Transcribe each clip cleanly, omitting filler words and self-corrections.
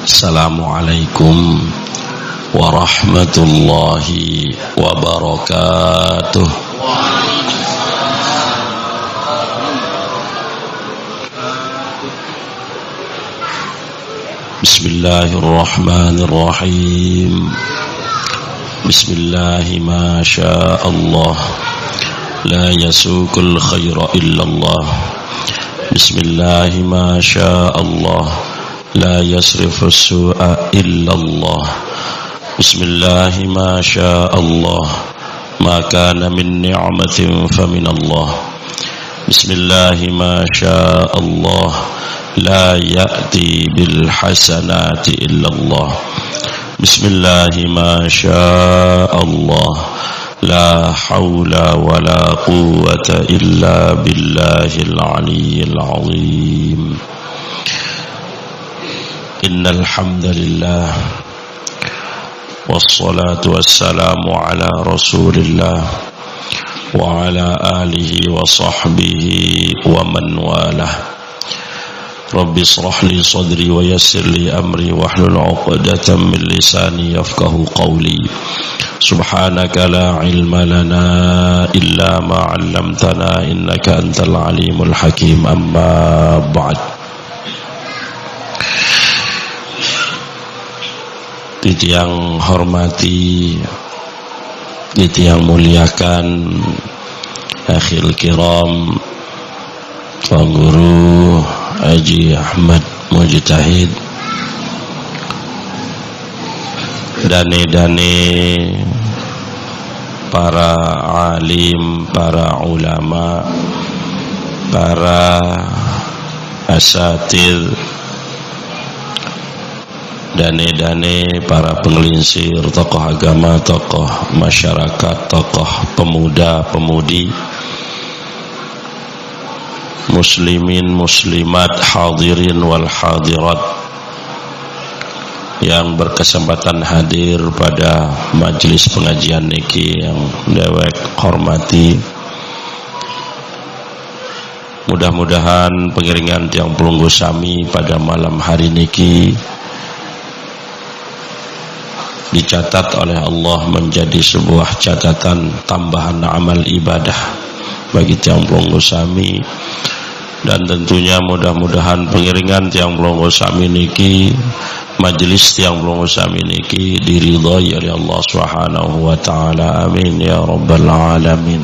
Assalamualaikum warahmatullahi wabarakatuh. Bismillahirrahmanirrahim. Bismillahi ma syaa Allah, la yasukul khaira illallah. Bismillahi ma syaa Allah, la yasrifu su'a illallah. Bismillahi ma syaa Allah, ma kana min ni'matin faminallah. Bismillahi ma syaa Allah, la ya'ti bil hasanati illallah. Bismillahi ma syaa Allah, la hawla wa la quwwata illa billahil aliyyil azim. Innal hamdalillah wassalatu wassalamu ala rasulillah wa ala alihi wa sahbihi wa man walah. Rabbi israh li sadri wa yassir li amri wahlul 'uqdatam min lisani yafqahu qawli. Subhanaka la ilma lana illa ma 'allamtana innaka antal alimul hakim. Amma ba'd. Yang hormati, yang muliakan, akhil kiram, Tuan Guru Haji Ahmad Mujtahid, dane-dane para alim, para ulama, para asatidz, dane-dane para pengelinsir, tokoh agama, tokoh masyarakat, tokoh pemuda, pemudi, muslimin, muslimat, hadirin wal hadirat yang berkesempatan hadir pada majelis pengajian niki yang dewek hormati. Mudah-mudahan pengiringan tiang pelunggu sami pada malam hari niki dicatat oleh Allah menjadi sebuah catatan tambahan amal ibadah bagi tiang pelunggu sami, dan tentunya mudah-mudahan pengiringan tiang pelunggu sami niki, majelis tiang pelunggu sami niki diridhai oleh Allah Subhanahu wa taala. Amin ya rabbal alamin.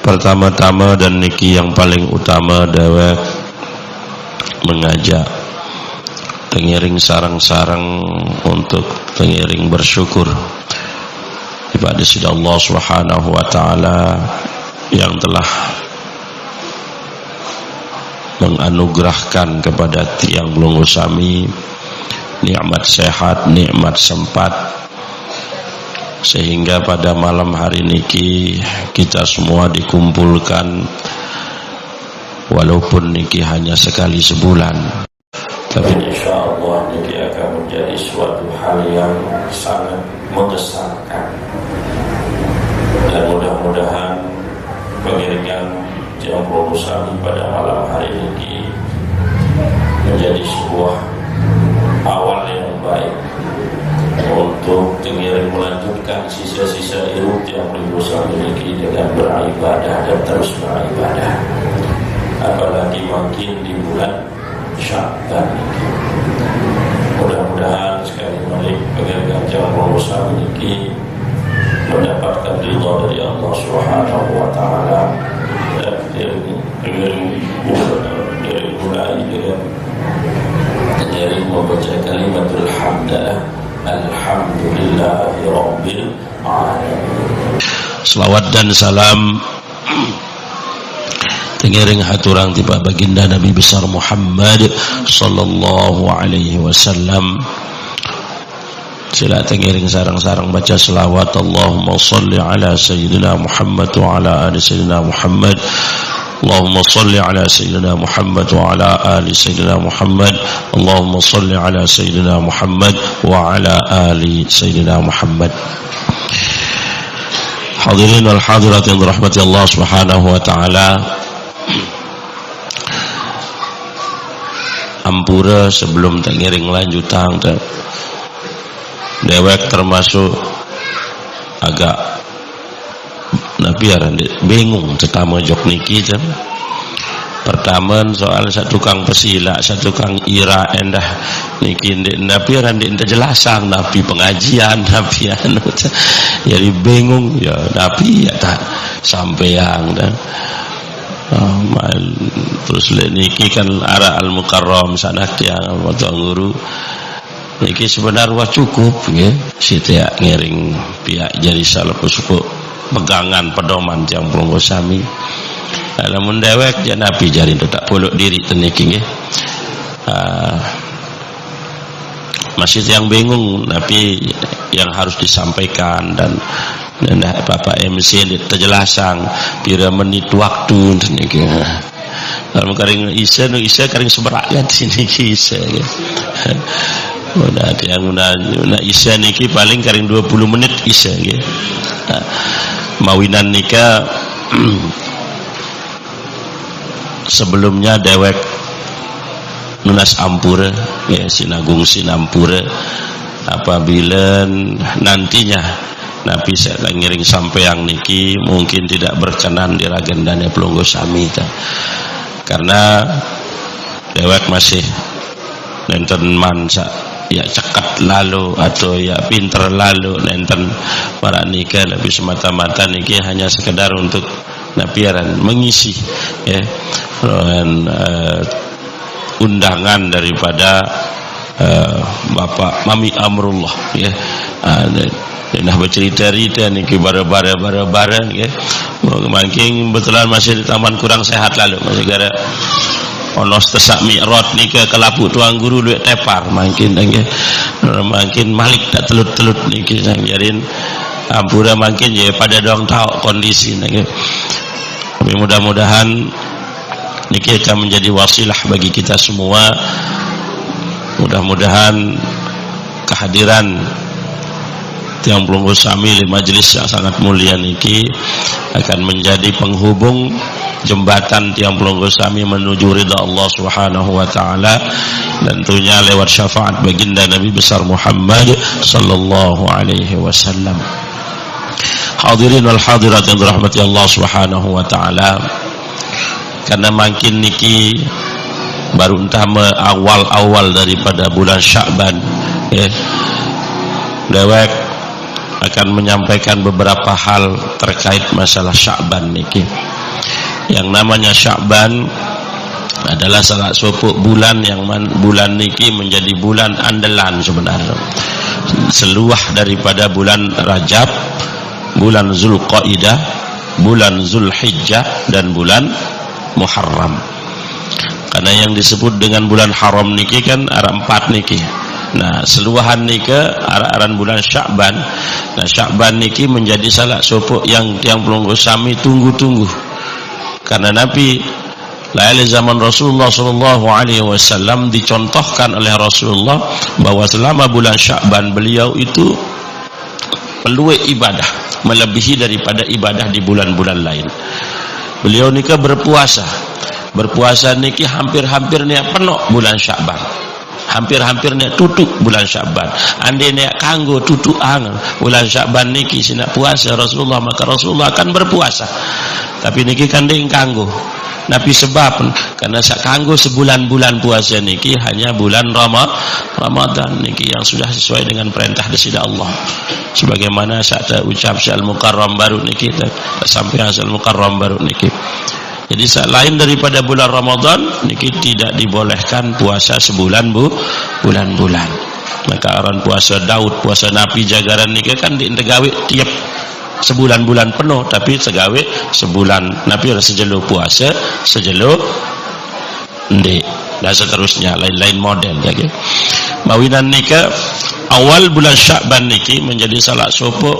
Pertama-tama dan niki yang paling utama dewek mengajak tengiring sarang-sarang untuk tengiring bersyukur kepada sida Allah Subhanahu wa taala yang telah menganugerahkan kepada tiang pelunggu sami nikmat sehat, nikmat sempat, sehingga pada malam hari niki kita semua dikumpulkan, walaupun niki hanya sekali sebulan, tapi insyaallah ini akan menjadi suatu hal yang sangat mengesankan, dan mudah-mudahan pengiringan tiang pelunggu sami pada malam hari ini menjadi sebuah awal yang baik untuk tengiring melanjutkan sisa-sisa hidup tiang pelunggu sami ini dengan beribadah dan terus beribadah, apalagi makin di bulan Sya'ban. Mudah-mudahan sekali balik pengiringan tiang pelunggu sami ini mendapatkan ridha dari Allah Subhanahu wa taala, dan mulai dengan membaca kalimatul hamdalah, alhamdulillahi rabbil alamin. Selawat dan salam tengiring haturang tiba baginda Nabi besar Muhammad sallallahu alaihi wasallam. Sila tengiring sarang-sarang baca selawat. Allahumma salli ala sayyidina Muhammad wa ala ali sayyidina Muhammad. Allahumma salli ala sayyidina Muhammad wa ala ali sayyidina Muhammad. Allahumma salli ala sayyidina Muhammad wa ala ali sayyidina Muhammad. Hadirin wal hadirat yang dirahmati Allah Subhanahu wa taala. ampura sebelum tak ngiring lanjutan dewek termasuk agak Nabi aran bingung terutama jok niki jam. Pertama soal satu tukang pesila, satu tukang ira endah niki Nabi aran jelasan Nabi pengajian Nabi anu jadi bingung ya Nabi ya tak sampeang dan terus niki kan arah al-mukarram sanak tiang waktu guru niki sebenarnya cukup ya setiap ngiring pihak jadi salah sepuh pegangan pedoman tiang Plonggo Sami lamun dewek ya Nabi jari tak polok diri teniki nggih masih yang bingung Nabi yang harus disampaikan dan Bapak MC terjelasang pira menit waktu teniki kalau karing isa karing seberakyat sini isa udah yang udah isya niki paling karing 20 menit isya nggih. Mawinan nika sebelumnya dewek nunas ampura ya sinagung sinampura apabila nantinya Nabi saya ngiring sampeang niki mungkin tidak berkenan di ragendane Plonggo Sami karena dewek masih nenten mansa ya cekat lalu atau ya pinter lalu nenten para nikah lebih semata-mata niki hanya sekedar untuk napiaran mengisi ya dan undangan daripada Bapak Mami Amrullah ya nah bercerita-cerita niki bara-bara ya mungkin betulan masih di taman kurang sehat lalu masih gara onos tesak mi'rad nika kelapu tuang guru duit tepar makin malik tak telut-telut niki sang jarin ampura makin ya pada dong tahu kondisi niki tapi mudah-mudahan niki akan menjadi wasilah bagi kita semua mudah-mudahan kehadiran tiang Plonggo Sami di majelis yang sangat mulia niki akan menjadi penghubung jembatan tiang Plonggo Sami menuju ridha Allah Subhanahu wa taala dan tentunya lewat syafaat baginda Nabi besar Muhammad sallallahu alaihi wasallam. Hadirin wal hadirat yang dirahmati Allah Subhanahu wa taala, karena makin niki baru entah awal-awal daripada bulan Sya'ban ya. Dewek akan menyampaikan beberapa hal terkait masalah Sya'ban niki. Yang namanya Sya'ban adalah salah satu bulan yang bulan niki menjadi bulan andalan sebenarnya. Seluah daripada bulan Rajab, bulan Zulqaidah, bulan Zulhijjah dan bulan Muharram. Karena yang disebut dengan bulan haram niki kan ada 4 niki. Nah, seluahan niki aran bulan Sya'ban. Nah, Sya'ban niki menjadi salah satu yang tiang Plonggo Sami tunggu-tunggu. Karena Nabi lahir zaman Rasulullah sallallahu alaihi wasallam dicontohkan oleh Rasulullah bahwa selama bulan Sya'ban beliau itu peluang ibadah melebihi daripada ibadah di bulan-bulan lain. Beliau nika berpuasa niki hampir-hampir nia penuh bulan Sya'ban. Hampir-hampir nia tutup bulan Sya'ban. Andai nia kanggo tutup bulan Sya'ban niki sina puasa Rasulullah, maka Rasulullah akan berpuasa. Tapi niki kan ding kanggo Nabi sebab karena sak kanggo sebulan-bulan puasa niki hanya bulan Ramadan niki yang sudah sesuai dengan perintah dari Allah. Sebagaimana saat ucap Syal Mukarram baru niki sampai Syal Mukarram baru niki. Jadi selain daripada bulan Ramadan niki tidak dibolehkan puasa sebulan bulan-bulan. Maka aran puasa Daud, puasa Nabi Jagaran niki kan diintegawe tiap sebulan-bulan penuh, tapi segawe sebulan Nabi ada sejelo puasa sejelo ndek dan seterusnya lain-lain model ya. Mawinan nika awal bulan Sya'ban niki menjadi salah satu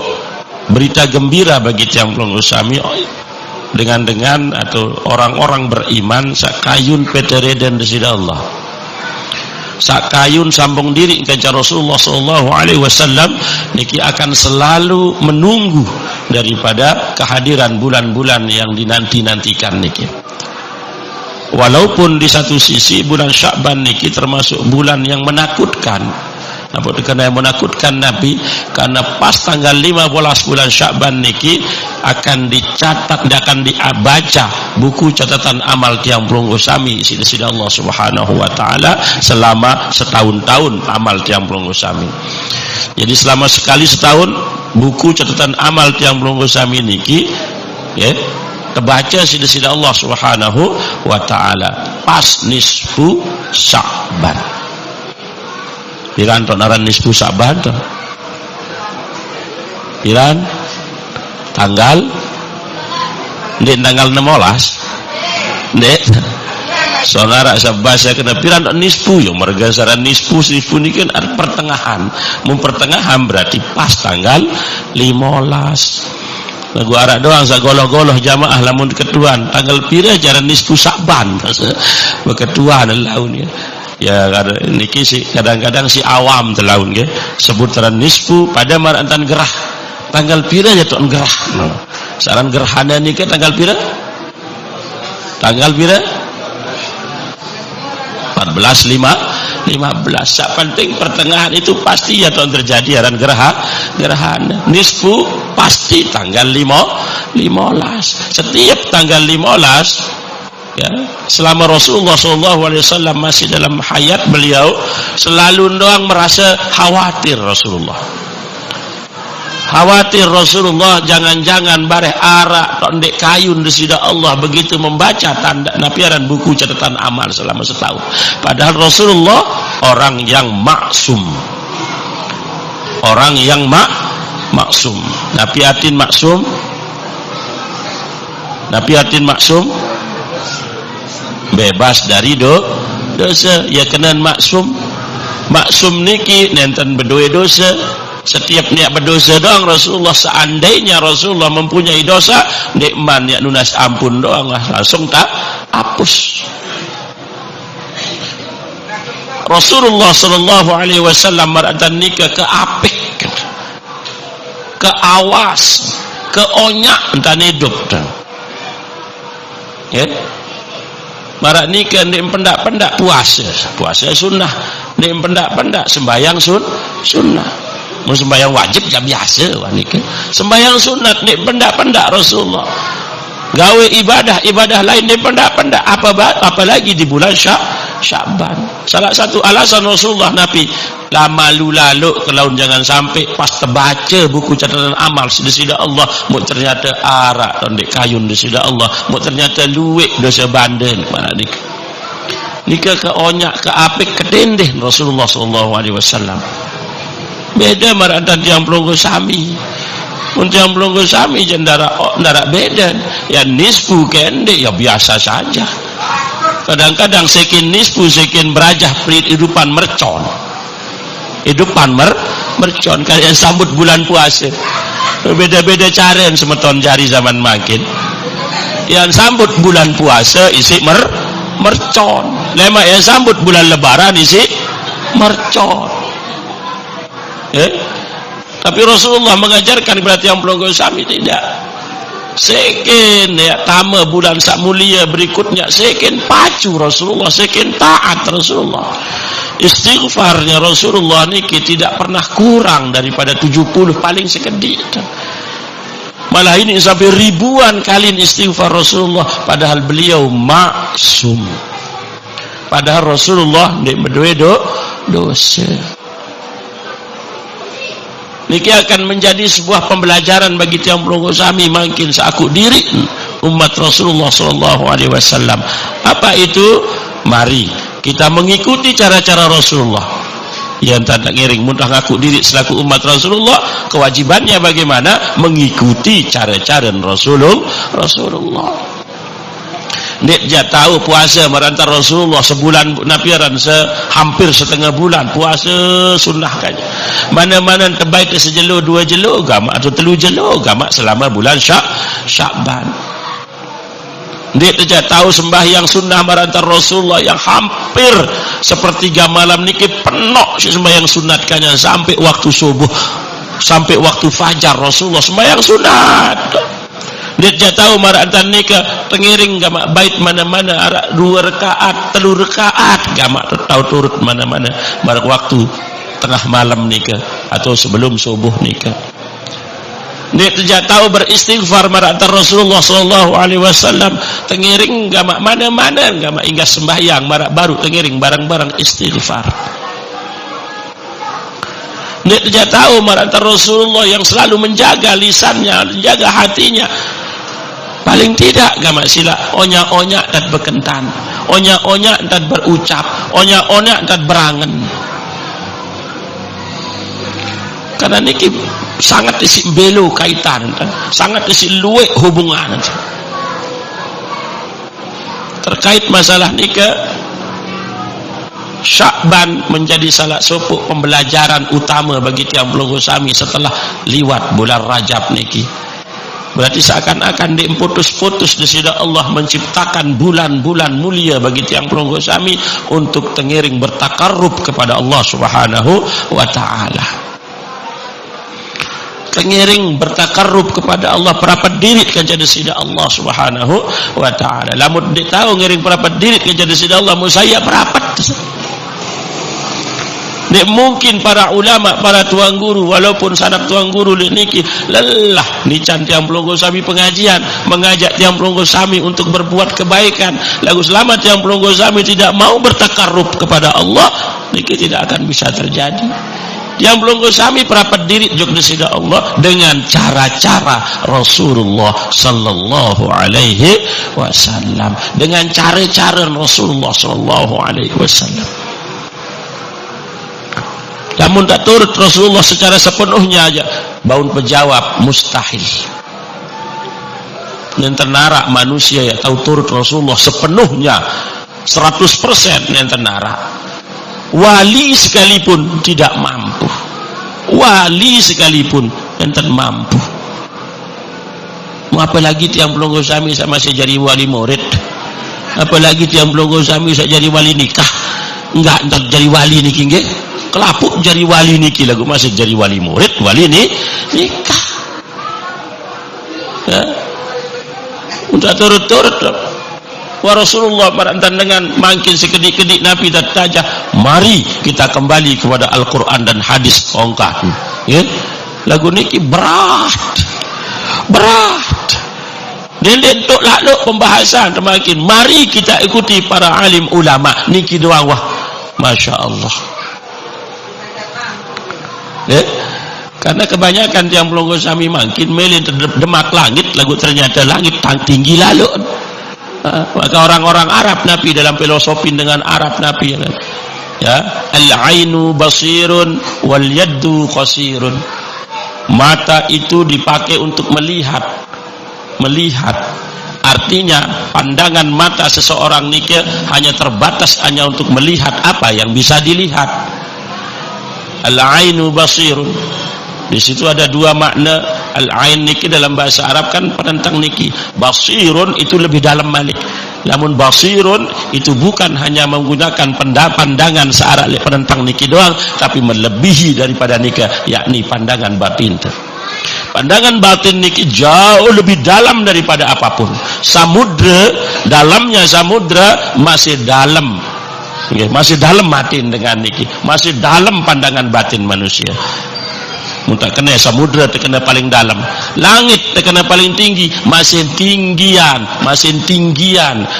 berita gembira bagi tiang Plonggo Sami dengan atau orang-orang beriman sakayun petereden dari Allah. Sakayun sambung diri kepada Rasulullah sallallahu alaihi wasallam niki akan selalu menunggu daripada kehadiran bulan-bulan yang dinanti-nantikan niki. Walaupun di satu sisi bulan Sya'ban niki termasuk bulan yang menakutkan. Napa karena yang menakutkan Nabi, karena pas tanggal 15 bulan Sya'ban niki akan dicatat, akan dibaca buku catatan amal tiang pelunggu sami sida Allah Subhanahu wa taala selama setahun-tahun amal tiang pelunggu sami. Jadi selama sekali setahun buku catatan amal tiang pelunggu sami niki ya terbaca sida Allah Subhanahu wa taala pas nisfu Sya'ban. Piran to naran nisfu Sya'ban to. Piran tanggal ndek tanggal 16. Ndek. Saudara sabasa kena piran nisfu yo marga saran nisfu niki kan pertengahan. Pertengahan berarti pas tanggal 15. Lagu arak doang sagoloh-goloh jamaah lamun ketuan tanggal pira jaran nisfu Sya'ban. Beketuan laun ya. Ya niki si kadang-kadang si awam telaun nggih sebut taran nisfu pada marantan gerah tanggal pira jatuh gerah saran gerhana niki tanggal pira 14 15 sak penting pertengahan itu pasti ya tahun terjadi aran gerhana nisfu pasti tanggal 15 setiap tanggal 15 ya, selama Rasulullah SAW masih dalam hayat beliau selalu doang merasa khawatir Rasulullah jangan-jangan bareh arak tondek kayun desida Allah begitu membaca tanda napiaran buku catatan amal selama setahun. Padahal Rasulullah orang yang maksum, maksum napiatin maksum bebas dari dosa ya kenan maksum niki nenten bedoe dosa setiap niat berdosa doang Rasulullah seandainya Rasulullah mempunyai dosa nikman ya nunas ampun doang langsung tak hapus. Rasulullah sallallahu alaihi wasallam maratan nikah ke apik ke awas ke onyak entan hidup ya marak nikah ni pendak puasa sunnah ni pendak sembahyang sunnah mau sembahyang wajib jam biasa wah nikah sembahyang sunat ni pendak Rasulullah gawe ibadah lain ni pendak apalagi di bulan Sya'ban. Salah satu alasan Rasulullah Nabi lama lalu kalau jangan sampai pas terbaca buku catatan amal sida Allah mau ternyata arak tondek kayun sida Allah mau ternyata luwek dosa banden mana nikah ke onyak ke apik ke dendeh Rasulullah SAW. Beda maratan tiang pelunggu sami untuk yang pelunggu sami jendara beda ya nisfu kende ya biasa saja. Kadang-kadang sekin nisfu sekin berajah hidupan mercon kalian sambut bulan puasa beda-beda cara yang semeton jari zaman makin yang sambut bulan puasa isi mercon lemak yang sambut bulan lebaran isi mercon tapi Rasulullah mengajarkan berarti yang pelunggu sami tidak sekin ya tama bulan sak mulia berikutnya sekin pacu Rasulullah sekin taat Rasulullah istighfarnya Rasulullah niki tidak pernah kurang daripada 70 paling sekedip malah ini sampai ribuan kali istighfar Rasulullah padahal beliau maksum padahal Rasulullah tidak berdua dosa. Niki akan menjadi sebuah pembelajaran bagi tiang pelunggu sami makin seaku diri umat Rasulullah SAW. Apa itu? Mari kita mengikuti cara-cara Rasulullah. Yang tak ngiring mudah ngaku diri selaku umat Rasulullah, kewajibannya bagaimana? Mengikuti cara-cara Rasulullah. Nek dia tahu puasa merantar Rasulullah sebulan napiaran hampir setengah bulan puasa sunnah kan. Mana-mana terbaik ke sejelo dua jelo gamak atau telu jelo gamak selama bulan Sya'ban. Nek dia tahu sembahyang sunnah merantar Rasulullah yang hampir sepertiga malam niki penuh sembahyang sunatkannya sampai waktu subuh sampai waktu fajar Rasulullah sembahyang sunat. dia tahu maratan nikah tengiring gamak bait mana-mana arak 2 rakaat 3 rakaat gamak tahu turut mana-mana barak waktu tengah malam nikah atau sebelum subuh nikah. Dia tahu beristighfar maratan Rasulullah sallallahu alaihi wasallam tengiring gamak mana-mana gamak hingga sembahyang marak baru tengiring barang-barang istighfar. Dia tahu maratan Rasulullah yang selalu menjaga lisannya, menjaga hatinya. Paling tidak gamak sila onya-onya dan berkentan, onya-onya dan berucap, onya-onya dan berangen. Karena niki sangat isi belo kaitan, sangat isi luwek hubungan. Terkait masalah nikah, Sya'ban menjadi salah satu pembelajaran utama bagi tiang pelunggu sami setelah liwat bulan Rajab niki. Berarti seakan-akan diputus-putus disida Allah menciptakan bulan-bulan mulia bagi tiang pelunggu sami untuk tengiring bertakarrub kepada Allah Subhanahu wa taala. Tengiring bertakarrub kepada Allah perapat diri kan jadi sida Allah Subhanahu wa taala. Lamun dia tahu ngiring perapat diri kan jadi sida Allah musaya perapat. Nek mungkin para ulama, para tuang guru, walaupun sanak tuang guru niki lelah nican tiang pelunggu sami pengajian, mengajak tiang pelunggu sami untuk berbuat kebaikan. Lagu selama tiang pelunggu sami tidak mau bertakarrub kepada Allah, niki tidak akan bisa terjadi. Tiang pelunggu sami perapat diri jog disida Allah dengan cara-cara Rasulullah sallallahu alaihi wasallam, dengan cara-cara Rasulullah sallallahu alaihi wasallam. Namun tak turut Rasulullah secara sepenuhnya aja baun pejawab mustahil. Dan tenara manusia ya tahu turut Rasulullah sepenuhnya 100% yang tenara. Wali sekalipun tidak mampu. Wali sekalipun enten mampu. Apalagi tiang pelunggu sami sama saya jadi wali murid. Apalagi tiang pelunggu sami saya jadi wali nikah. Enggak jadi wali niki nggih. Kelapuk jadi wali niki lagu masih jadi wali murid, wali ini nikah. Ya. Untuk turut-turut wa Rasulullah parantan dengan makin sekedik-kedik Nabi tajah, mari kita kembali kepada Al-Qur'an dan hadis ongkah. Ya. Lagu niki berat. Dilentuk lalu pembahasan semakin mari kita ikuti para alim ulama niki doang wah. Masya Allah. Ya. Karena kebanyakan tiang pelunggu sami makin melin demak langit lagu ternyata langit tinggi lalu. Maka orang-orang Arab Nabi dalam filosofi dengan Arab Nabi ya al-ainu basirun wal yaddu qasirun. Mata itu dipakai untuk melihat artinya pandangan mata seseorang niki hanya terbatas hanya untuk melihat apa yang bisa dilihat. Al-ainu basirun. Di situ ada dua makna. Al-ain niki dalam bahasa Arab kan penentang niki. Basirun itu lebih dalam balik. Namun basirun itu bukan hanya menggunakan pandangan searah penentang niki doang, tapi melebihi daripada niki, yakni pandangan batin. Pandangan batin niki jauh lebih dalam daripada apapun. Samudra, dalamnya samudra masih dalam. Masih dalam batin dengan niki, masih dalam pandangan batin manusia. Muntah kena samudra terkena paling dalam, langit terkena paling tinggi, masih tinggian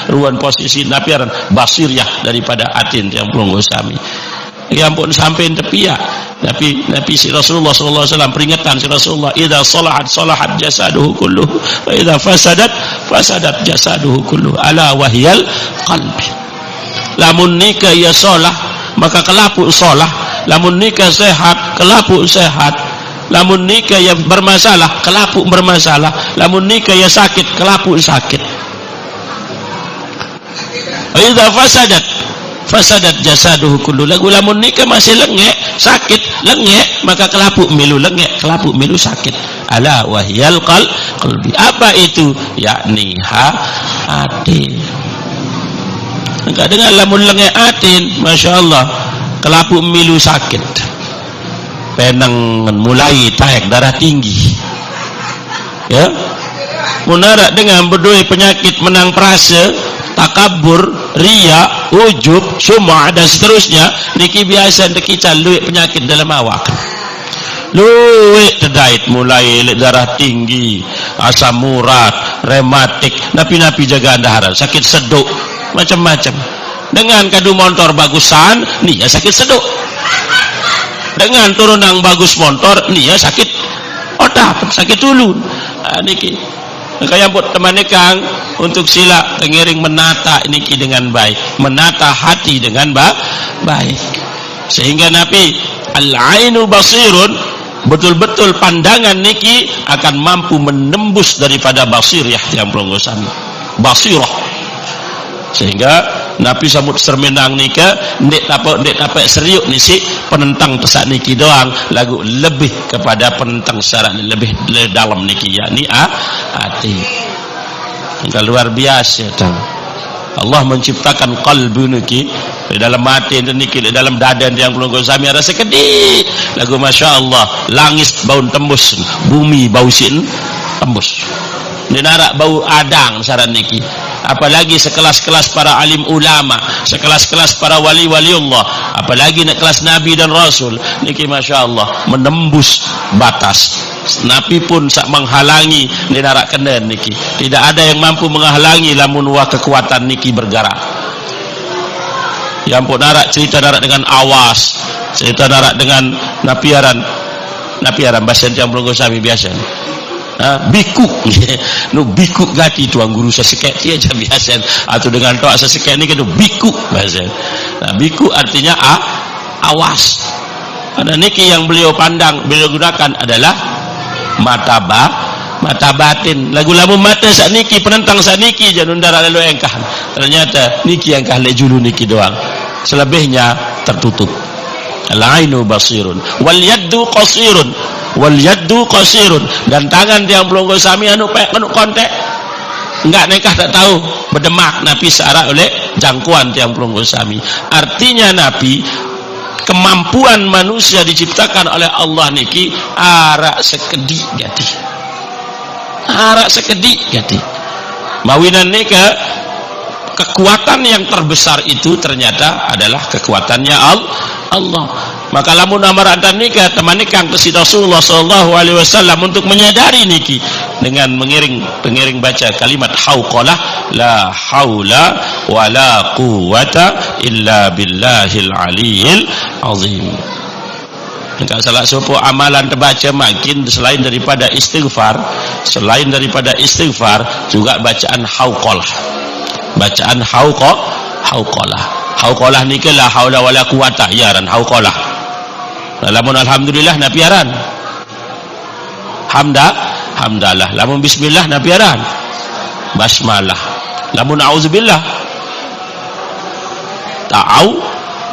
ruang posisi napiaran basir ya daripada atin yang pelunggu sami. Ya ampun sampai tepi ya. Nabi si Rasulullah sallallahu alaihi wasallam peringatan si Rasulullah, idza salahat jasaduhu kulluhu wa idza fasadat jasaduhu kulluhu ala wahyal qalbi. Lamun nikah ya solah maka kelapuk solah, lamun nikah sehat kelapuk sehat, lamun nikah ya bermasalah kelapuk bermasalah, lamun nikah ya sakit kelapuk sakit. Idza fasadat jasaduhu kullu. Lamun nikah masih lengek sakit lengek maka kelapuk milu lengek kelapuk milu sakit. Ala wahyal qalbi. Apa itu? Yakni hati. Enggak dengar lamun lengek atin, masya Allah kelapuk milu sakit, penang mulai taek darah tinggi, ya Munarak dengan berdua penyakit menang perasa, takabur, riya, ujub, sum'ah dan seterusnya, niki biasa niki caluik penyakit dalam awak. Luwek terdait mulai darah tinggi, asam urat, rematik, napi-napi jaga andaharan, sakit seduk, macam-macam. Dengan kadu motor bagusan, nih ya sakit seduk. Dengan turun yang bagus motor, nih ya sakit otak, sakit ulun. Niki kaya buat teman kang untuk sila tengiring menata niki dengan baik, menata hati dengan baik, sehingga Nabi al-ainu basirun, betul-betul pandangan niki akan mampu menembus daripada basir ya yang pelongo sami basirah, sehingga Nabi sambut sermenang nika ndek tapak seriuk nisi penentang tesak niki doang, lagu lebih kepada penentang secara lebih dalam niki yakni hati. Enggak luar biasa tang. Allah menciptakan qalbu niki di dalam hati niki, di dalam dada yang pelongo sami rasa kedih lagu masya Allah, langit bau tembus, bumi bau sin tembus, dinarak bau adang saran niki. Apalagi sekelas-kelas para alim ulama, sekelas-kelas para wali-wali Allah, apalagi nak kelas Nabi dan Rasul niki masya Allah menembus batas. Nabi pun sak menghalangi dinarak kenen niki, tidak ada yang mampu menghalangi lamun wa kekuatan niki bergerak. Yang pun narak cerita narak dengan awas, cerita narak dengan napiaran bahasa yang belum sami biasa. Biku no biku gati tuang guru sesekek dia aja biasa, atau dengan toa sesekek ni kan biku bahasa. Biku artinya awas. Ada niki yang beliau pandang, beliau gunakan adalah mata batin. Lagu lamu mata sakniki penentang sakniki jangan undara lalu engkah. Ternyata niki engkah le julu niki doang. Selebihnya tertutup. Al-ainu basirun wal yaddu qasirun, dan tangan yang pelongo sami anu kontek enggak nekah tak tahu berdemak Nabi searah oleh jangkauan tiang pelongo sami. Artinya Nabi kemampuan manusia diciptakan oleh Allah niki arak sekedik gati mawinan nika. Kekuatan yang terbesar itu ternyata adalah kekuatannya Allah. Maka lamun amar antan nikah teman nikah ke Rasulullah sallallahu alaihi wasallam untuk menyadari niki dengan pengiring baca kalimat hauqalah la haula wala quwata illa billahil aliyil azim. Enggak salah sopo amalan terbaca makin selain daripada istighfar juga bacaan hauqalah. Bacaan hauqalah niki la haula wala quwata yaran hauqalah. Lamun alhamdulillah napiaran hamdalah, lamun bismillah napiaran basmalah, lamun auzubillah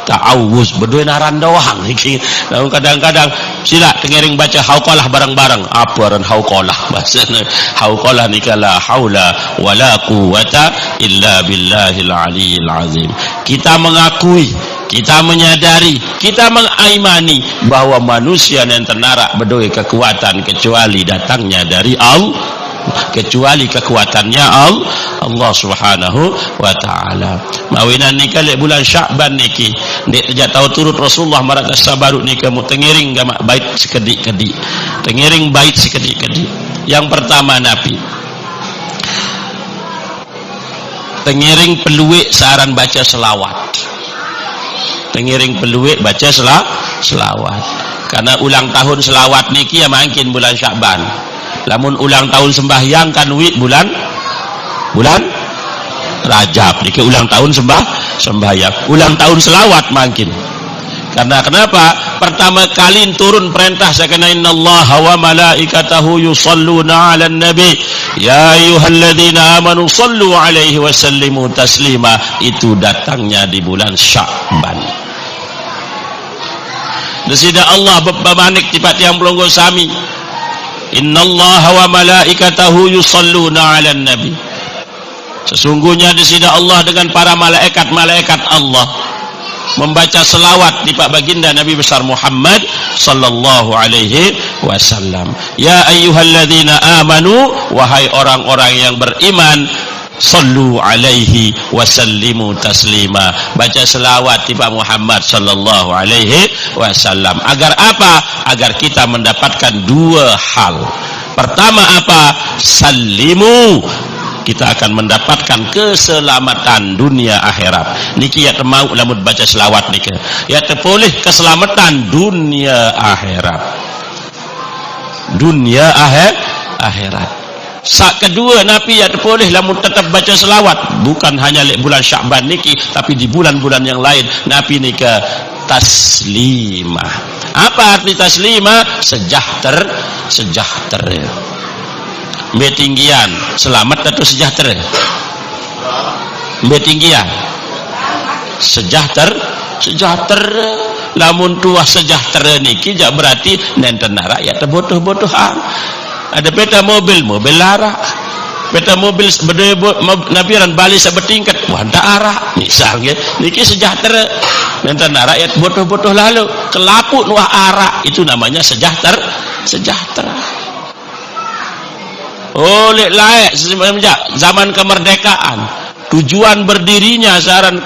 ta'awuz berdua naran doang iki. Lamun kadang-kadang sila tengiring baca hauqalah bareng-bareng apa ran hauqalah bahasana hauqalah nika la haula wala quwata illa billahil aliyil azim. Kita mengakui, kita menyadari, kita mengimani bahwa manusia yang tenarak berdua kekuatan kecuali datangnya dari Allah, kecuali kekuatannya Allah subhanahu wa ta'ala. Mawinan nikah lek bulan Sya'ban niki dek tidak tahu turut Rasulullah marak sabarut nikah mu tengiring gamak bait sekedik-kedik, tengiring bait sekedik-kedik. Yang pertama Nabi tengiring peluik saran baca selawat, tengiring peluik baca selawat, karena ulang tahun selawat niki ya makin bulan Sya'ban. Lamun ulang tahun sembahyang kan bulan Rajab niki ulang tahun sembahyang, ulang tahun selawat makin. Karena kenapa? Pertama kali turun perintah sakana innallaha wa malaikatahu yusalluna 'alan nabi ya ayyuhalladzina amanu sallu 'alaihi wa sallimu taslima. Itu datangnya di bulan Sya'ban. Desida Allah bemanik tipat yang pelonggo sami innallaha wa malaikatahu yusalluna 'alan nabi. Sesungguhnya di sini Allah dengan para malaikat Allah membaca selawat di Pak Baginda Nabi besar Muhammad sallallahu alaihi wasallam. Ya ayyuhalladzina amanu, wahai orang-orang yang beriman, sallu alaihi wasallimu taslima. Baca selawat di Pak Muhammad sallallahu alaihi wasallam. Agar apa? Agar kita mendapatkan dua hal. Pertama apa? Sallimu, kita akan mendapatkan keselamatan dunia akhirat. Niki ya mau lamun baca selawat niki. Ya terpoleh keselamatan dunia akhirat. Dunia akhirat. Sak kedua Nabi ya terpoleh lamun tetap baca selawat, bukan hanya lek bulan Sya'ban niki, tapi di bulan-bulan yang lain Nabi nika taslimah. Apa arti taslimah? Sejahtera. Mbe tinggian selamat atau sejahtera? Mbe tinggian sejahtera. Lamun tuah sejahtera niki jak berarti nenten rakyat bodoh-bodohan. Ada peta mobil larak, peta mobil nabiran balik sebertingkat wanta arak misalnya niki sejahtera. Nenten rakyat bodoh-bodoh lalu kelaput nuah arak, itu namanya sejahtera. Oleh layak zaman kemerdekaan, tujuan berdirinya saran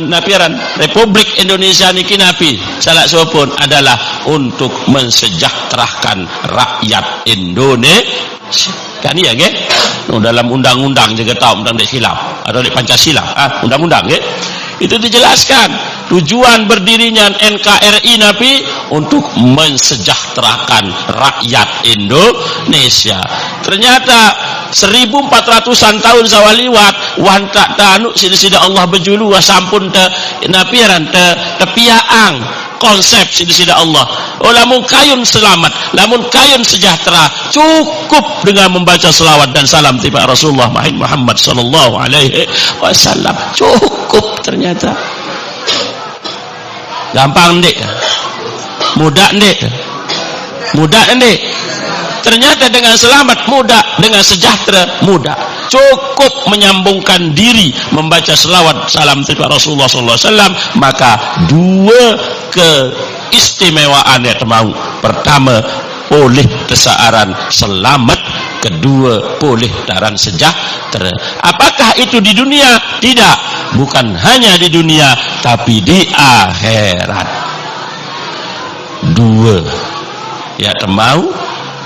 napiran Republik Indonesia niki napi salah sopun adalah untuk mensejahterakan rakyat Indonesia. Kan iya nggih? Dalam undang-undang juga tahu undang silap atau di Pancasila, undang-undang nggih. Itu dijelaskan tujuan berdirinya NKRI napi untuk mensejahterakan rakyat Indonesia. Ternyata 1400-an tahun sawaliwat wanta tanuk sida-sida Allah berjulu sampun te napiran te piaang konsep sida-sida Allah. Lamun kayun selamat, lamun kayun sejahtera, cukup dengan membaca selawat dan salam tiba Rasulullah Muhammad sallallahu alaihi wasallam. Cukup ternyata. Gampang ndek. Mudah ndek. Ternyata dengan selamat mudah, dengan sejahtera mudah. Cukup menyambungkan diri membaca selawat salam tiba Rasulullah sallallahu alaihi wasallam, maka dua keistimewaan yang mau. Pertama, boleh tersaaran selamat, kedua boleh taran sejahtera. Apakah itu di dunia? Tidak, bukan hanya di dunia tapi di akhirat. Dua ya mau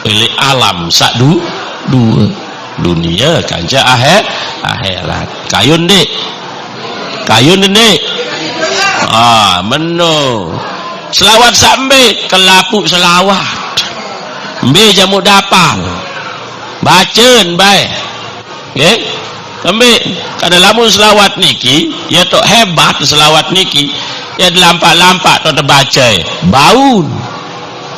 pilih alam satu dua dunia kanja akhirat. Kayun dek meno selawat sampai kelapuk selawat mbe jamu dapal bacen bae nggih sampai kada lamun selawat niki ya tok hebat selawat niki ya lampak-lampak tok baca baun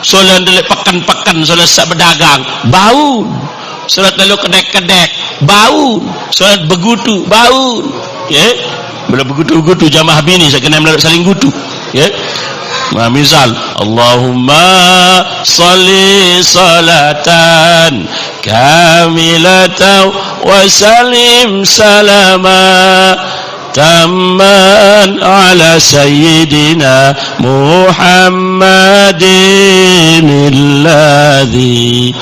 solan delek pekan-pekan solan sak berdagang baun solat lalu kedek-kedek baun solat begutu baun ya bila begutu-gutu jamaah bini sakena saling gutu ya. Nah, misal Allahumma salli salatan kamilatan wa salim salama tamman ala sayyidina Muhammadin alladhi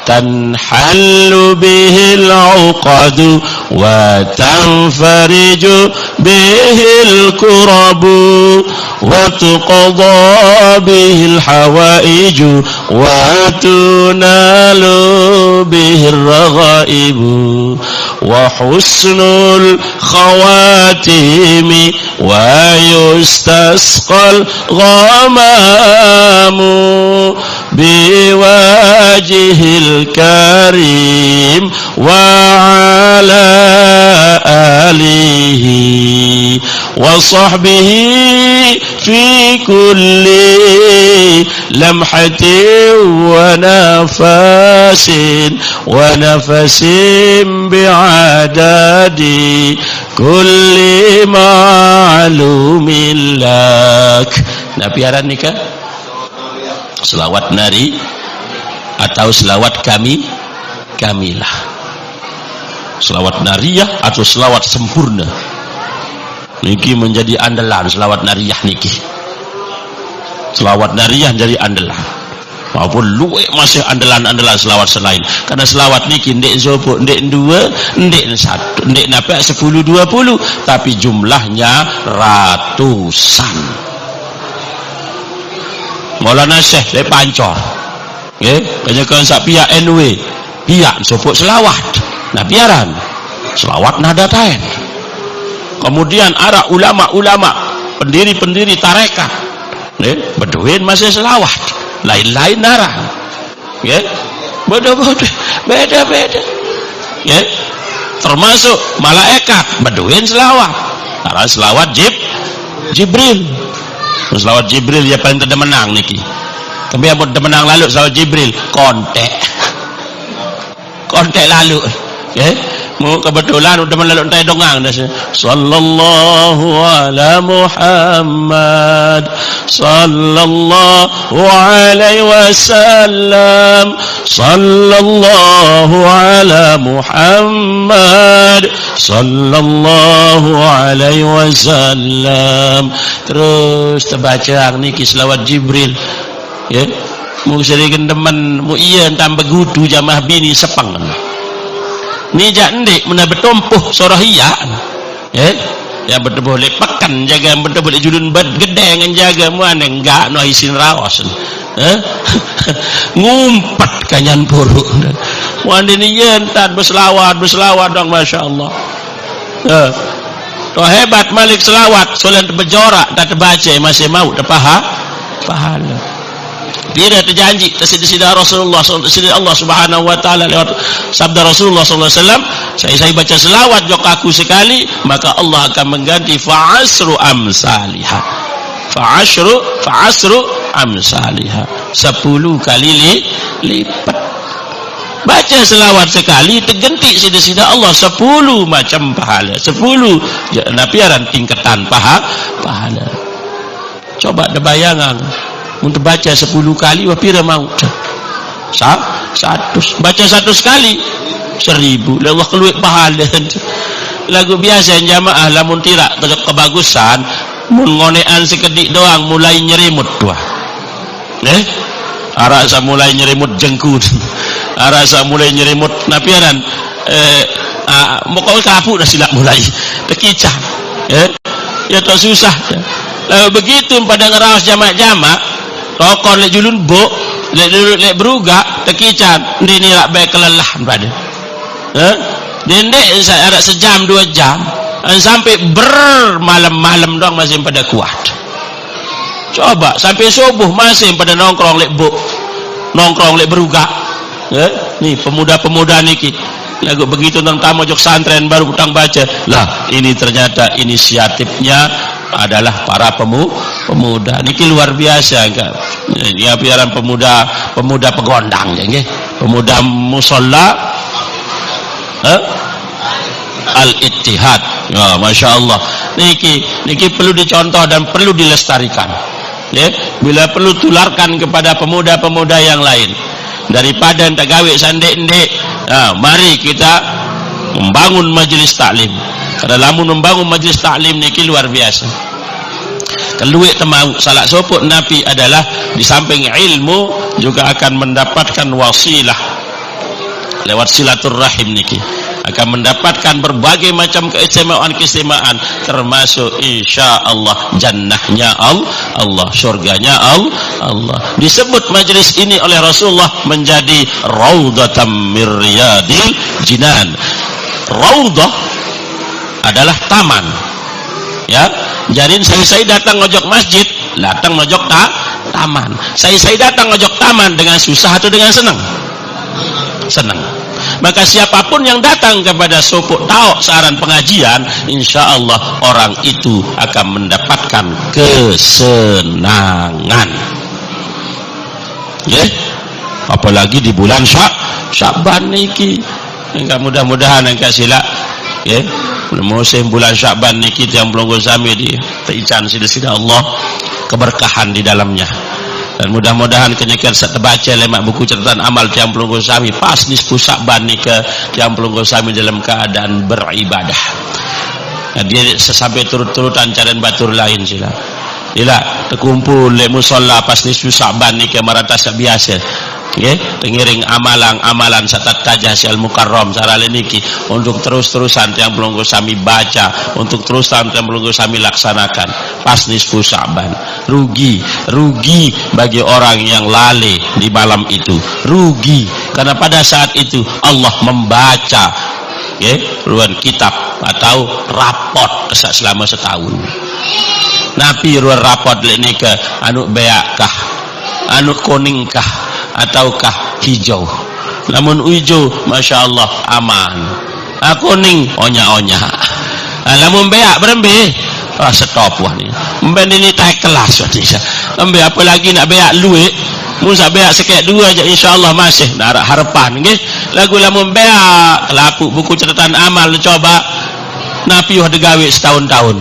tanhallu bihil uqadu wa tanfariju bihil kurabu wa tuqadha bihil hawaiju wa tunalu bihil raghaibu wa husnul khawatimi wa yustasqal ghamamu biwajihil karim wa ala alihi wa sahbihi fi kulli lamhatin wa nafasin bi'adadi kulli ma'lumin lak. Nah piaran nikah selawat nari atau selawat kamilah, selawat nariyah atau selawat sempurna. niki menjadi andalan selawat nariyah niki. Selawat nariyah jadi andalan. Maupun luwek masih andalan-andalan selawat selain. Karena selawat niki ndek zopo, ndek dua, ndek satu, ndek napak 10 20, tapi jumlahnya ratusan. Maulana Syekh dari Pancor, kebanyakan sak pihak NW, pihak sopok selawat, nah biaran selawat nada tain. Kemudian arah ulama-ulama, pendiri-pendiri tarekat, beduin masih selawat. Lain-lain narah, beda-beda, termasuk malaikat beduin selawat, karena selawat Jibril, selawat Jibril ya paling tidak menang niki. Tapi yang tidak menang lalu selawat Jibril kontek lalu, mau kebetulan udah melalui entai dongang dah. Sallallahu ala Muhammad sallallahu alaihi wasallam, sallallahu ala Muhammad sallallahu alaihi wasallam. Terus terbaca niki selawat Jibril, mau sering demen mau iya tambah gudu jamaah bini sepang ni jak ndik mena betompuh sorahia yang betul boleh pekan jaga betul boleh julun gedeng jaga muan enggak no isin raos ngumpet kanyan puru muan ini yentan berselawat dong masyaallah. To hebat Malik selawat solan berjorak tak terbaca masih mau pahala. Bila terjanji tersedia Rasulullah Allah Subhanahu wa taala lewat sabda Rasulullah sallallahu alaihi wasallam, saya baca selawat jok aku sekali maka Allah akan mengganti fa'asru amsalihah. Fa'asru amsalihah. 10 kali lipat. Baca selawat sekali terganti sida-sida Allah 10 macam pahala. 10 napiaran tingkatan pahala. Coba debayangan untuk baca 10 kali wapira mau 100 baca 100 kali 1000 Allah keluar pahala. Lagu biasa jamaah lamun tirak kebagusan mun ngonean sekedik doang mulai nyerimut tua arasa mulai nyerimut jengkut arasa mulai nyerimut napiaran mokok kapuk dah silap mulai tekicah ya tak susah lalu begitu pada ngerawas jamak-jamak rokon lek julun bok lek beruga tekican ndini lak bae kelelahan pada dendek ada sejam 2 jam sampai bermalam-malam doang masih pada kuat. Coba sampai subuh masih pada nongkrong lek bok nongkrong lek beruga nih pemuda-pemuda niki lagu begitu tentang mojok santren baru utang baca lah ini ternyata inisiatifnya adalah para pemuda niki luar biasa enggak ya biaran pemuda pegondang ya nggih pemuda musalla al-ittihad ya masyaallah niki perlu dicontoh dan perlu dilestarikan bila perlu tularkan kepada pemuda-pemuda yang lain daripada entak gawe sandek-ndek mari kita membangun majelis taklim. Karena lamun membangun majelis taklim niki luar biasa. Keluik temau salah sopok Nabi adalah di samping ilmu juga akan mendapatkan wasilah lewat silaturrahim niki akan mendapatkan berbagai macam keistimewaan termasuk insyaallah jannahnya Allah surganya Allah. Disebut majelis ini oleh Rasulullah menjadi raudhatam mir riyadil jinan. Raudhah adalah taman ya jadi saya datang ngojok masjid datang ngojok taman saya datang ngojok taman dengan susah atau dengan senang maka siapapun yang datang kepada sopok taok saran pengajian insyaallah orang itu akan mendapatkan kesenangan apalagi di bulan Sya'ban niki mudah-mudahan engkau sila musim bulan Sya'ban niki yang belum sami di teican sida-sida Allah keberkahan di dalamnya dan mudah-mudahan kenyakan terbaca lemak buku catatan amal yang belum sami pas nisfu Sya'ban nika yang belum sami dalam keadaan beribadah Dia sampai turut-turutan cadan batur lain sila. Ila terkumpul le musalla pas nisfu Sa'ban ni ke marata biasa. Nggih, tengiring amalan satat tajah Al Mukarram sarale niki untuk terus-terusan tiang pelunggu sami baca, untuk terus-terusan tiang pelunggu sami laksanakan pas nisfu Sa'ban. Rugi bagi orang yang lale di malam itu. Rugi karena pada saat itu Allah membaca ruan kitab atau raport selama setahun. Nabi ruan raport ini ke anu beakkah, anu kuningkah, ataukah hijau. Namun hijau Masya Allah aman, kuning onya-onya. Namun beak berembe stop wah ni mben ini tak kelas embe apa lagi nak beak luik musa beak sekek dua aja insyaallah masih nak harapan nggih. Lagu lamun beak kelapu buku catatan amal coba Nabi wah digawe setahun-tahun.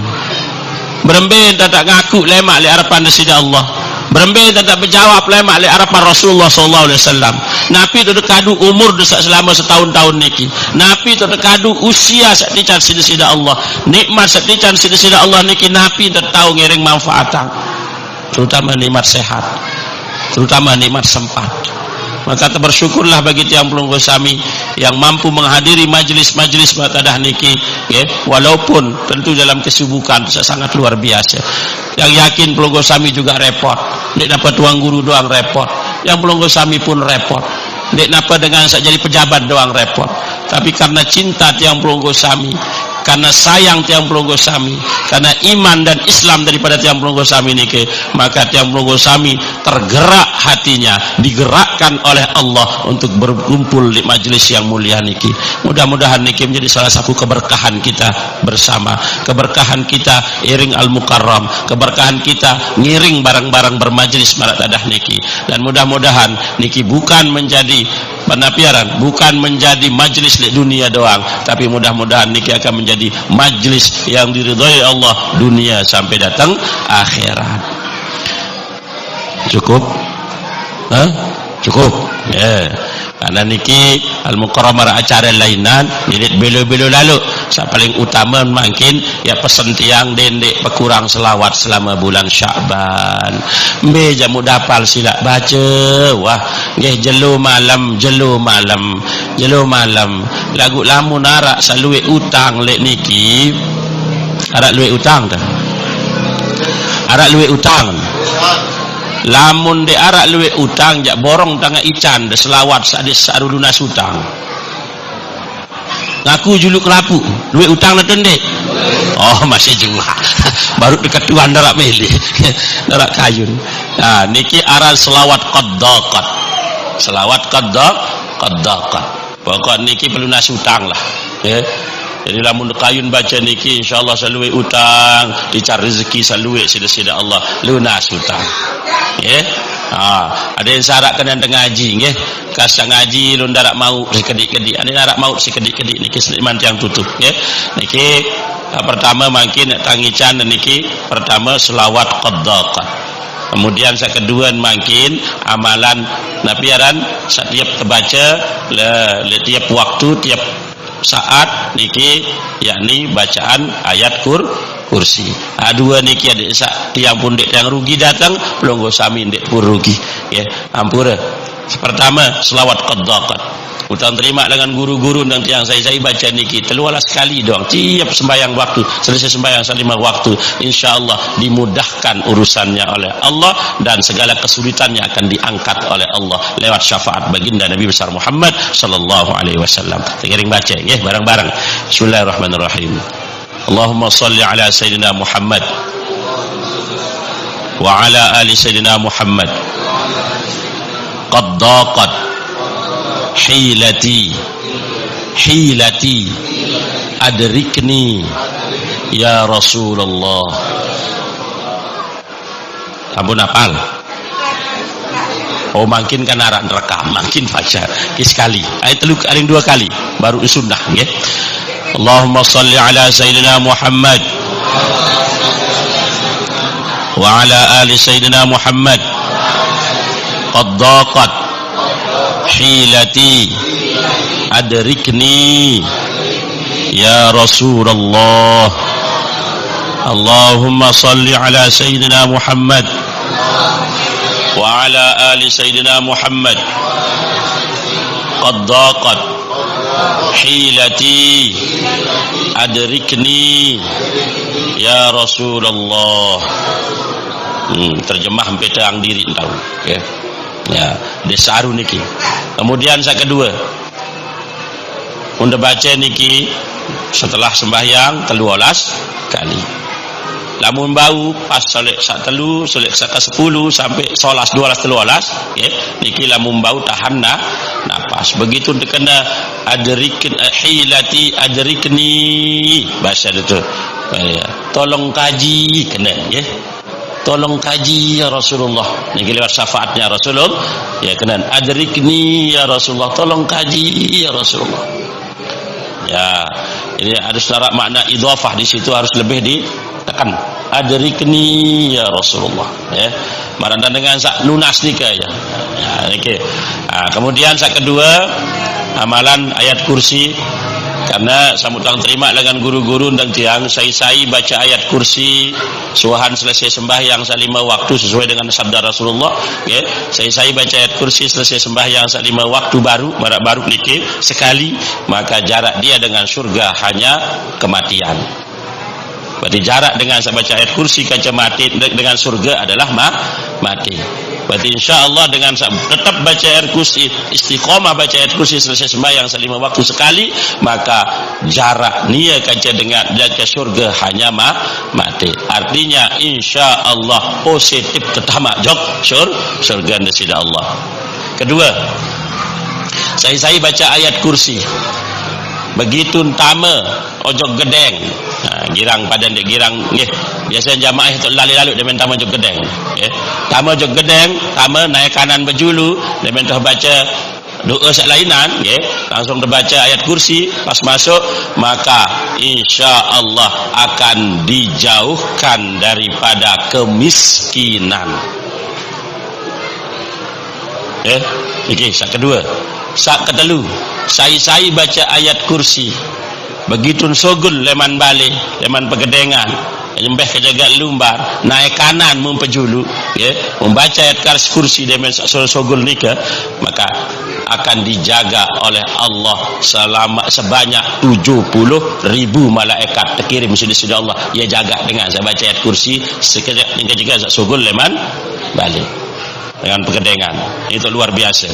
Berembe tak ngaku lemak li harapan Sida Allah. Berembe tak berjawab lemak li harapan Rasulullah sallallahu alaihi wasallam. Nabi tu dekadu umur desak selama setahun-tahun niki. Nabi tu dekadu usia sakdican sida Allah. Nikmat sakdican sida Allah niki Nabi tak tahu ngiring manfaatan. Terutama nikmat sehat. Terutama nikmat sempat. Maka bersyukurlah bagi tiang pelunggu sami yang mampu menghadiri majlis-majlis matadah niki, walaupun tentu dalam kesibukan sangat luar biasa. Yang yakin pelunggu sami juga repot, nek dapat tuang guru doang repot, yang pelunggu sami pun repot, nek napa dengan sak jadi pejabat doang repot. Tapi karena cinta tiang pelunggu sami, karena sayang tiang pelunggu sami, karena iman dan Islam daripada tiang pelunggu sami niki, maka tiang pelunggu sami tergerak hatinya, digerakkan oleh Allah untuk berkumpul di majelis yang mulia niki. Mudah-mudahan niki menjadi salah satu keberkahan kita bersama, keberkahan kita iring Al Mukarram, keberkahan kita ngiring barang-barang bermajelis maratadah niki. Dan mudah-mudahan niki bukan menjadi penapiaran, bukan menjadi majelis di dunia doang, tapi mudah-mudahan niki akan menjadi majelis yang diridhai Allah dunia sampai datang akhirat. Cukup? Cukup. Karena niki Al Mukarram acara lainan jadi belo-belo lalu. Sa paling utama mungkin ya pesen tiang dendek pekurang selawat selama bulan Sya'ban. Mbe jamu dapal sila baca. Wah, nggih jelo malam lagu lamun arak saluwe utang lek niki. Arak luwe utang dah. Arak luwe utang. Lamun de arak luwe utang jak borong tangga ican de selawat sadis saruluna utang. Ngaku juluk kelapu luwe utang na tende. Oh masih juga. Baru dekat tuan darak meli. Darak kayun. Nah niki aran selawat qaddaqat. Selawat qaddaqat. Pokok niki pelunas utang lah. Jadi lamun kayun baca niki insyaallah saluwe utang, dicari rezeki saluwe sida-sida Allah lunas utang. Ada yang syarat kena ngaji nggih. Kas ngaji lu ndarak mau sekedik-kedik. Ane ndarak mau sekedik-kedik niki seniman yang tutup nggih. Niki pertama mungkin tangican niki pertama selawat qaddaqat. Kemudian yang kedua mungkin amalan napiaran setiap terbaca tiap waktu tiap saat niki yakni bacaan ayat kursi. Dua niki ada tiang pun dek yang rugi datang pelonggo sami dek pun rugi ya ampura. Pertama selawat qaddaqat utang terima dengan guru-guru dan tiang saya baca niki telualah sekali doang tiap sembahyang waktu selesai sembahyang 5 waktu insyaallah dimudahkan urusannya oleh Allah dan segala kesulitannya akan diangkat oleh Allah lewat syafaat baginda Nabi besar Muhammad sallallahu alaihi wasallam. Teriring baca nggih bareng-bareng. Bismillahirrahmanirrahim. Allahumma shalli ala sayyidina Muhammad wa ala ali sayyidina Muhammad. Qaddaqat hilati adrikni ya Rasulullah. Ampun apal. Oh makin kan arak rekam makin fajar sekali ayat teluk aling 2 kali baru sunnah nggih. Allahumma shalli ala sayyidina Muhammad wa ala ali sayyidina Muhammad. Qaddaqat hilati adrikni ya Rasulullah. Allahumma salli ala Sayyidina Muhammad wa ala ali Sayyidina Muhammad. Qad daqat hilati adrikni ya Rasulullah. Terjemah sampai terang diri tahu ya. Ya, desaru niki. Kemudian yang kedua, unda baca niki setelah sembahyang 13 kali. Lamun bau pas solat sak telu, solat sak 10 sampai solat 12 ya. Niki lamun bau tahan napas. Begitu terkena hilati adrikni bahasa itu. Ya. Tolong kaji kena ya. Tolong kaji ya Rasulullah. Niki lewat syafaatnya Rasulullah. Ya kena adrikni ya Rasulullah. Tolong kaji ya Rasulullah. Ya, ini harus secara makna idhafah di situ harus lebih ditekan. Adrikni ya Rasulullah. Ya, maranda dengan sak lunas nika ya. Ya niki. Kemudian sak kedua amalan ayat kursi. Karena sambutan terima dengan guru-guru dan tiang saya baca ayat kursi suahan selesai sembahyang salima waktu sesuai dengan sabda Rasulullah ya. Saya baca ayat kursi selesai sembahyang salima waktu baru niki sekali, maka jarak dia dengan surga hanya kematian. Berarti jarak dengan baca ayat kursi kaca mati dengan surga adalah mati. Berarti insyaallah dengan tetap baca ayat kursi, istiqomah baca ayat kursi selesai sembahyang salima waktu sekali, maka jarak nia kaca dengan ke surga hanya mati. Artinya insyaallah positif tetama jok surga nasida Allah. Kedua, saya baca ayat kursi. Begitu tama ojok gedeng. Girang padan dek girang nggih. Biasanya jamaah itu lalu dia minta ojok gedeng nggih. Tama ojok gedeng, tama naik kanan berjulu, dia minta baca doa selainan nggih. Langsung terbaca ayat kursi pas masuk, maka insyaallah akan dijauhkan daripada kemiskinan. Iki sak kedua. Sak ketelu, saya baca ayat kursi. Begitu sogul leman balik, leman pegedengan, nyembeh kejaga lumbar, naik kanan mempejulu, ya, membaca ayat kursi demen sogul nika, maka akan dijaga oleh Allah selama sebanyak 70.000 malaikat terkirim sudah Allah. Ia jaga dengan saya baca ayat kursi sekejap juga sogul leman balik dengan pegedengan. Itu luar biasa.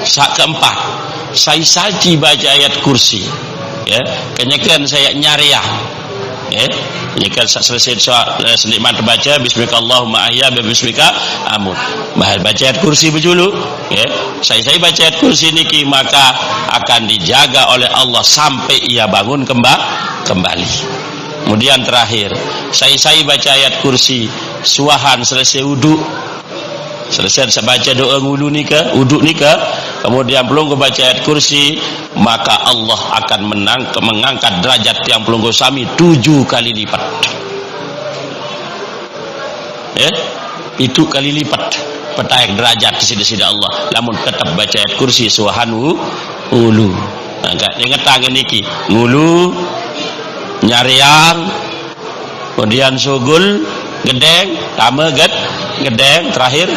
Sak keempat, saya saji baca ayat kursi. Ya, kenyakan saya nyariah. Ya, kenyakan selesai selikman terbaca bismika Allahumma ahya bi bismika amut. Baca ayat kursi berjulu, ya. Saya baca ayat kursi niki maka akan dijaga oleh Allah sampai ia bangun kembali. Kemudian terakhir, saya baca ayat kursi suahan selesai wudu. Selesai saya baca doa ngulu nika, wuduk nika, kemudian pelunggu baca ayat kursi, maka Allah akan mengangkat derajat yang pelunggu sami 7 kali lipat. Itu kali lipat petaik derajat di sini Allah. Namun tetap baca ayat kursi suahan ulu. Ingat tangan niki, ngulu, nyariang, kemudian sugul, gedeng, tama gedeng, terakhir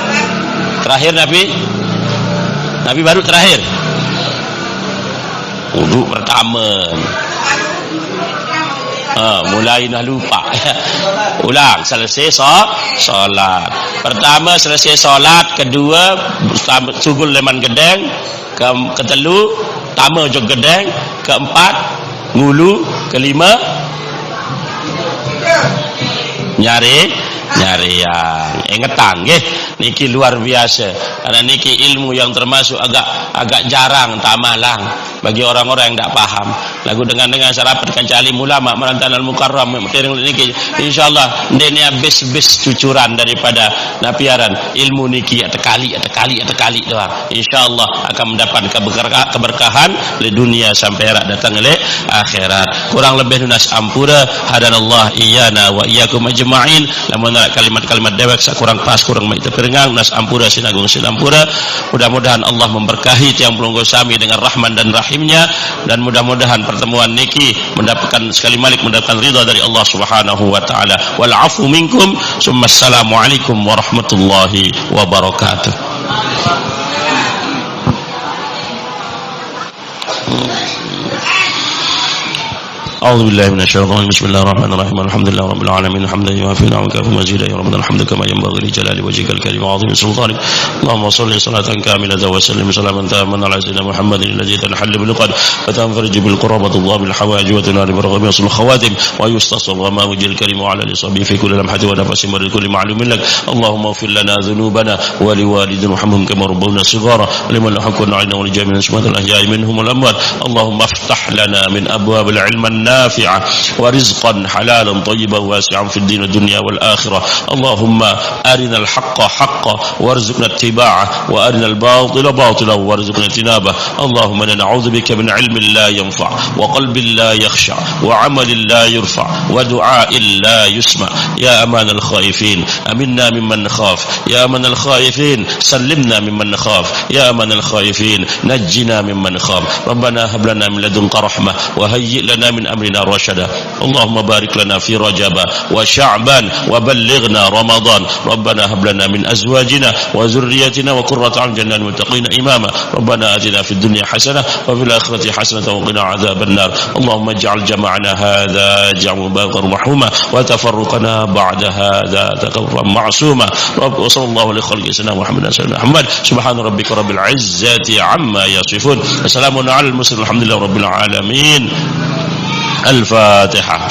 Nabi baru terakhir wudu pertama. Mulai dah lupa. Ulang, selesai solat pertama, selesai solat kedua sugul leman gedeng, ketelu tama jog gedeng, keempat ngulu, kelima nyari yang ingetan nggih. Niki luar biasa karena niki ilmu yang termasuk agak jarang tamalang bagi orang-orang yang tidak paham. Lagu dengan sarapat kancali ulama Merantan Al-Mukarram niki insyaallah ndene habis cucuran daripada napiaran ilmu niki atekali doang. Insyaallah akan mendapat keberkahan di dunia sampai datang oleh akhirat. Kurang lebih nunas ampura hadanallah iyana wa iyyakum ajma'in. Lamun kalimat-kalimat dewek kurang pas kurang itu perengang nas ampura sinagung sinampura. Mudah-mudahan Allah memberkahi tiang pelunggu sami dengan rahman dan rahim. rahimnya, dan mudah-mudahan pertemuan niki mendapatkan sekali malik mendapatkan ridha dari Allah Subhanahu wa taala. Wal afu minkum. Assalamualaikum warahmatullahi wabarakatuh. أعوذ بالله من الشيطان الرجيم. بسم الله الرحمن الرحيم. الحمد لله رب العالمين حمدا يوافي نعمك ويكافئ مزيدا. يا ربنا الحمد كما ينبغي لجلال وجهك الكريم وعظيم سلطانك. اللهم صل صلاة كاملة وسلم سلاما تاما على سيدنا محمد الذي تنحل باللقد وتنفرج بالقرابة الله بالحوائج وتنال بالرغم يصل الخواتم ويستصل الغمام وجه الكريم وعلى لصبي في كل لمحة ونفس مرد كل معلوم لك. اللهم اغفر لنا ذنوبنا ولوالدنا وارحمهم كما ربونا صغارا لمن لحق ونعينا ولجميع الأموات الأحياء منهم والأموات. اللهم افتح لنا من أبواب العلم نافعة ورزقا حلالا طيبا واسعا في الدين والدنيا والآخرة. اللهم أرنا الحق حقا وارزقنا اتباعه وأرنا الباطل باطلا وارزقنا اجتنابه. اللهم إنا نعوذ بك من علم لا ينفع وقلب لا يخشع وعمل لا يرفع ودعاء لا يسمع. يا أمان الخائفين أمنا ممن نخاف. يا أمان الخائفين سلمنا ممن نخاف. يا أمان الخائفين نجنا ممن نخاف. ربنا هب لنا من لدنك رحمة وهيئ لنا من أمرنا رشدا. اللهم بارك لنا في رجب وشعبان وبلغنا رمضان. ربنا هب لنا من أزواجنا وذريتنا وقرة أعين واجعلنا للمتقين إماما. ربنا آتنا في الدنيا حسنة وفي الآخرة حسنة وقنا عذاب النار. اللهم اجعل جمعنا هذا جمعا مباركا مرحوما وتفرقنا بعد هذا تفرقا معصوما. رب وصلى الله على خلق سيدنا محمد سبحان ربك رب العزة عما يصفون وسلام على المرسلين الحمد لله رب العالمين. الفاتحة.